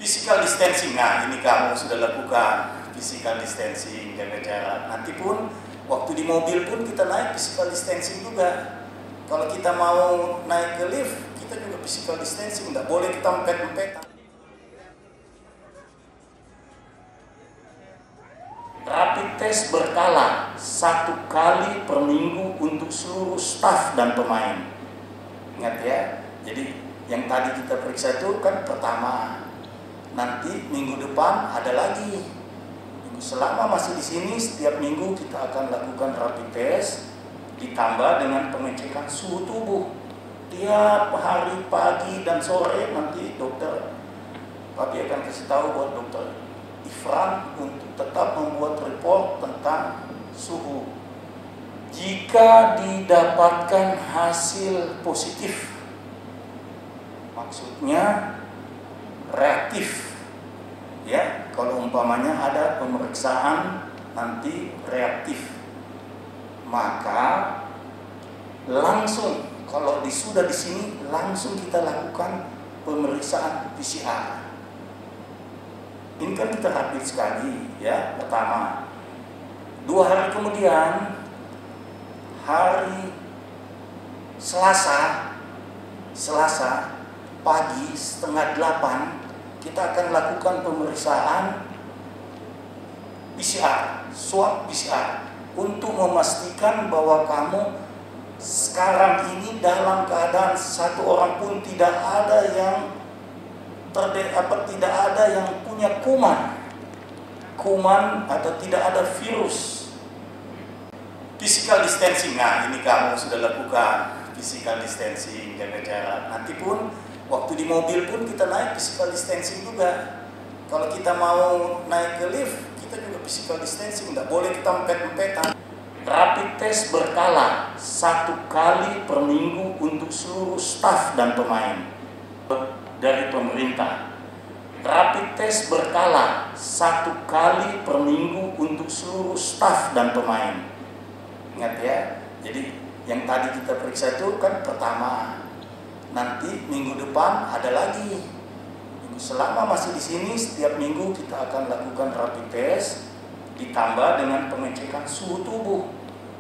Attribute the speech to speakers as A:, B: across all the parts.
A: Physical distancing, nah ini kamu sudah lakukan physical distancing, jaga jarak. Nanti pun waktu di mobil pun kita naik physical distancing juga. Kalau kita mau naik ke lift, kita juga physical distancing, nggak boleh kita empet-empetan. Rapid test berkala 1 kali per minggu untuk seluruh staf dan pemain. Ingat ya, jadi yang tadi kita periksa itu kan pertama. Nanti minggu depan ada lagi. Selama masih di sini, setiap minggu kita akan lakukan rapid test ditambah dengan pengecekan suhu tubuh. Tiap hari pagi dan sore nanti dokter Papi akan kasih tahu buat dokter Ifran untuk tetap membuat report tentang suhu. Jika didapatkan hasil positif, maksudnya reaktif. Ya, kalau umpamanya ada pemeriksaan nanti reaktif, maka langsung kalau sudah di sini langsung kita lakukan pemeriksaan PCR. Ini kan kita rapid sekali ya, pertama. 2 hari kemudian, hari Selasa pagi 7:30 kita akan lakukan pemeriksaan PCR, swab PCR, untuk memastikan bahwa kamu sekarang ini dalam keadaan satu orang pun tidak ada yang tidak ada yang punya kuman atau tidak ada virus. Physical distancing, nah ini kamu sudah lakukan physical distancing, jaga jarak. Nanti pun waktu di mobil pun kita naik physical distancing juga. Kalau kita mau naik ke lift, kita juga physical distancing, nggak boleh kita empet-empetan. Rapid test berkala 1 kali per minggu untuk seluruh staf dan pemain dari pemerintah. Rapid test berkala 1 kali per minggu untuk seluruh staf dan pemain. Ingat ya, jadi yang tadi kita periksa itu kan pertama. Nanti minggu depan ada lagi. Selama masih di sini, setiap minggu kita akan lakukan rapid test ditambah dengan pengecekan suhu tubuh.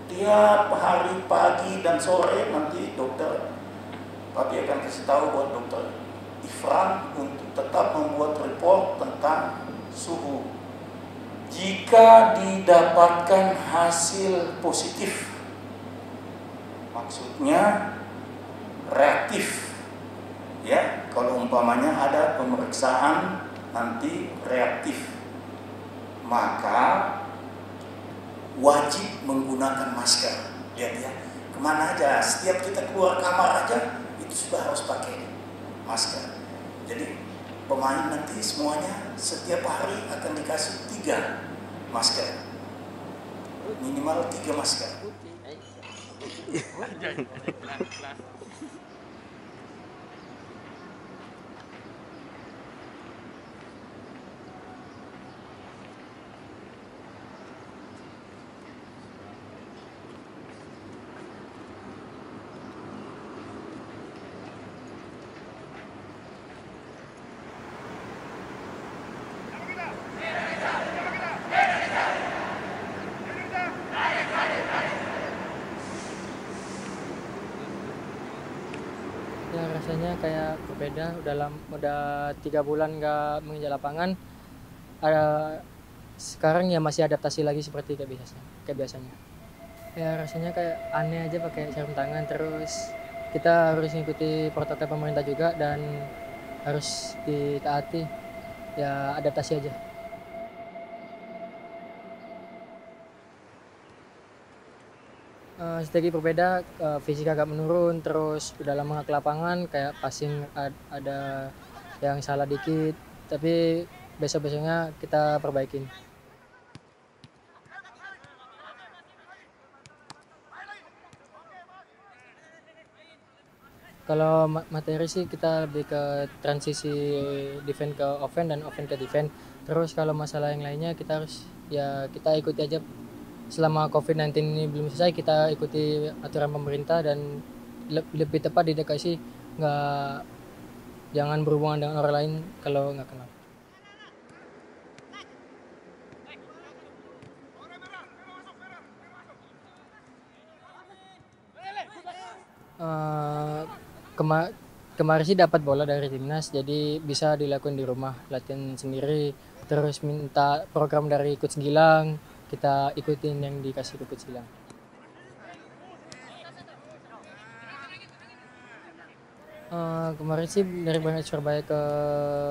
A: Tiap hari pagi dan sore nanti dokter Papi akan kasih tahu buat dokter Ifran untuk tetap membuat report tentang suhu. Jika didapatkan hasil positif, maksudnya reaktif. Ya, kalau umpamanya ada pemeriksaan nanti reaktif, maka wajib menggunakan masker. Lihat ya, kemana aja, setiap kita keluar kamar aja itu sudah harus pakai masker. Jadi pemain nanti semuanya setiap hari akan dikasih 3 masker, minimal 3 masker.
B: Ya rasanya kayak berbeda, udah 3 bulan nggak menginjak lapangan. Sekarang ya masih adaptasi lagi seperti kayak biasanya. Ya rasanya kayak aneh aja pakai sarung tangan, terus kita harus mengikuti protokol pemerintah juga dan harus ditaati. Ya adaptasi aja. Strategi berbeda, fisik agak menurun, terus udah lama nggak ke lapangan, kayak passing ada yang salah dikit, tapi besok-besoknya kita perbaikin. Kalau materi sih kita lebih ke transisi defense ke offense dan offense ke defense. Terus kalau masalah yang lainnya kita ikuti aja. Selama COVID-19 ini belum selesai, kita ikuti aturan pemerintah dan lebih tepat didekati, jangan berhubungan dengan orang lain kalau nggak kenal. Eh, kema- Kemarin sih dapat bola dari timnas, jadi bisa dilakukan di rumah, latihan sendiri. Terus minta program dari Coach Gilang, kita ikutin yang dikasih ke Coach Gilang. Kemarin sih dari berangkat Surabaya ke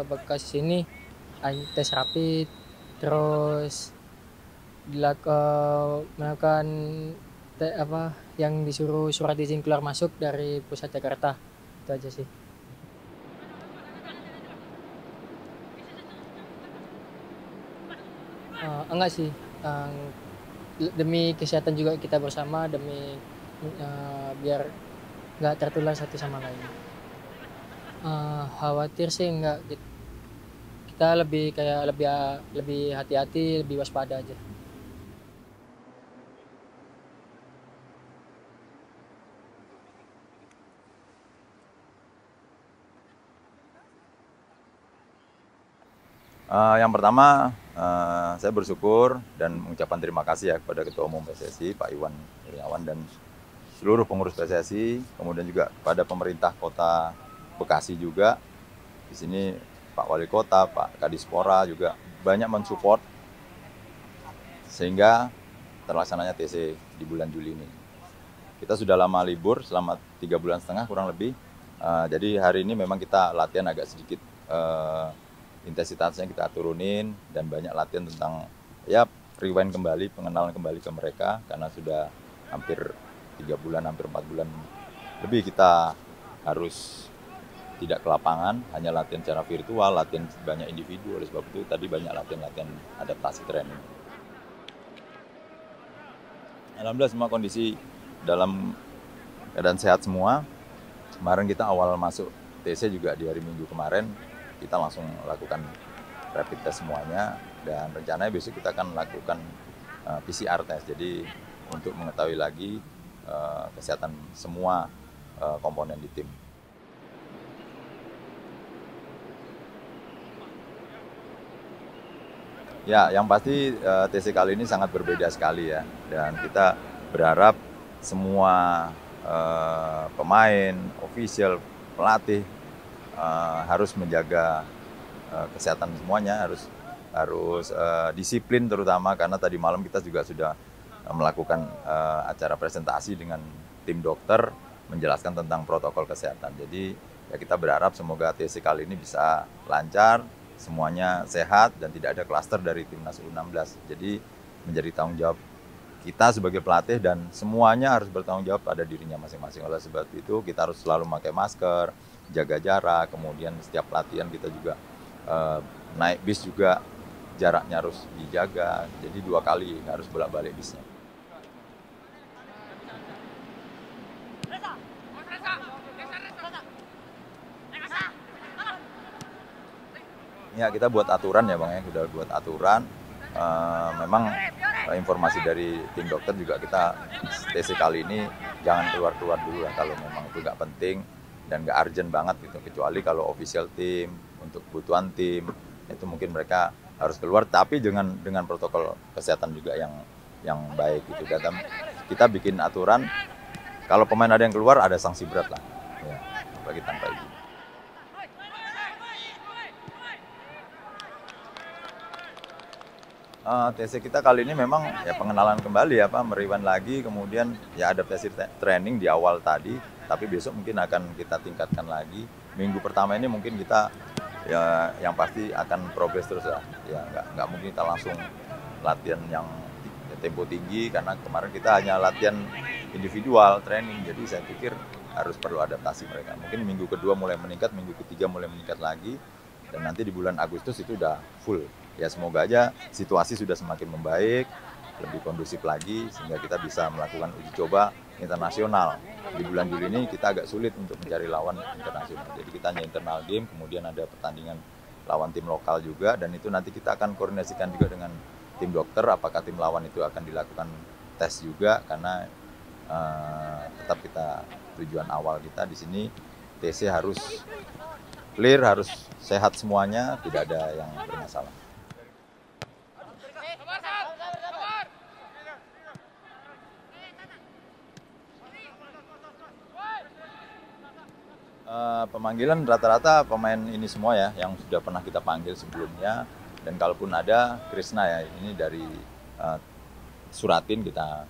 B: Bekasi sini, tes rapid, terus melakukan apa yang disuruh surat izin keluar masuk dari pusat Jakarta, itu aja sih. Enggak sih, demi kesehatan juga kita bersama, demi biar nggak tertular satu sama lain. Khawatir sih enggak, kita lebih kayak lebih hati-hati, lebih waspada aja.
C: Yang pertama, saya bersyukur dan mengucapkan terima kasih ya kepada Ketua Umum PSSI, Pak Iwan Iryawan, dan seluruh pengurus PSSI, kemudian juga kepada pemerintah Kota Bekasi juga. Di sini Pak Wali Kota, Pak Kadispora juga banyak mensupport sehingga terlaksananya TC di bulan Juli ini. Kita sudah lama libur selama 3,5 bulan kurang lebih. Jadi hari ini memang kita latihan agak sedikit intensitasnya kita turunin dan banyak latihan tentang ya rewind kembali, pengenalan kembali ke mereka karena sudah hampir 3 bulan, hampir 4 bulan lebih kita harus tidak ke lapangan, hanya latihan secara virtual, latihan banyak individu. Oleh sebab itu tadi banyak latihan-latihan adaptasi training. Alhamdulillah semua kondisi dalam keadaan sehat semua. Kemarin kita awal masuk TC juga di hari Minggu kemarin, kita langsung lakukan rapid test semuanya dan rencananya besok kita akan lakukan PCR test. Jadi untuk mengetahui lagi kesehatan semua komponen di tim. Ya, yang pasti TC kali ini sangat berbeda sekali ya, dan kita berharap semua pemain, official, pelatih harus menjaga kesehatan semuanya, harus disiplin terutama karena tadi malam kita juga sudah melakukan acara presentasi dengan tim dokter menjelaskan tentang protokol kesehatan. Jadi ya kita berharap semoga TC kali ini bisa lancar, semuanya sehat dan tidak ada klaster dari timnas U16. Jadi menjadi tanggung jawab kita sebagai pelatih dan semuanya harus bertanggung jawab pada dirinya masing-masing. Oleh sebab itu kita harus selalu memakai masker, jaga jarak, kemudian setiap latihan kita juga naik bis juga jaraknya harus dijaga. Jadi 2 kali harus bolak-balik bisnya. Ya kita buat aturan ya Bang ya, kita buat aturan. Memang informasi dari tim dokter juga kita TC kali ini jangan keluar-keluar dulu lah kalau memang itu nggak penting dan nggak urgent banget gitu. Kecuali kalau official tim, untuk kebutuhan tim, itu mungkin mereka harus keluar tapi dengan protokol kesehatan juga yang baik gitu. Dan kita bikin aturan kalau pemain ada yang keluar ada sanksi berat lah, ya, bagi tanpa izin. TC kita kali ini memang ya pengenalan kembali ya Pak, meriwan lagi, kemudian ya adaptasi training di awal tadi, tapi besok mungkin akan kita tingkatkan lagi. Minggu pertama ini mungkin kita ya yang pasti akan progres terus lah, ya nggak mungkin kita langsung latihan yang tempo tinggi karena kemarin kita hanya latihan individual training, jadi saya pikir harus perlu adaptasi mereka. Mungkin minggu kedua mulai meningkat, minggu ketiga mulai meningkat lagi, dan nanti di bulan Agustus itu udah full. Ya semoga aja situasi sudah semakin membaik, lebih kondusif lagi sehingga kita bisa melakukan uji coba internasional. Di bulan Juli ini kita agak sulit untuk mencari lawan internasional. Jadi kita hanya internal game, kemudian ada pertandingan lawan tim lokal juga, dan itu nanti kita akan koordinasikan juga dengan tim dokter apakah tim lawan itu akan dilakukan tes juga karena tetap kita tujuan awal kita di sini TC harus clear, harus sehat semuanya, tidak ada yang bermasalah. Pemanggilan rata-rata pemain ini semua ya, yang sudah pernah kita panggil sebelumnya. Dan kalaupun ada Krisna ya, ini dari Suratin kita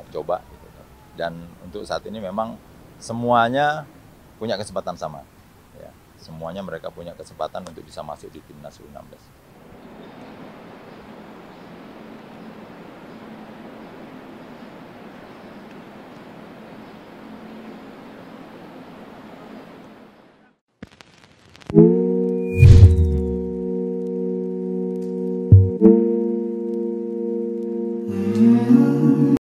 C: coba. Gitu. Dan untuk saat ini memang semuanya punya kesempatan sama. Ya, semuanya mereka punya kesempatan untuk bisa masuk di timnas U16.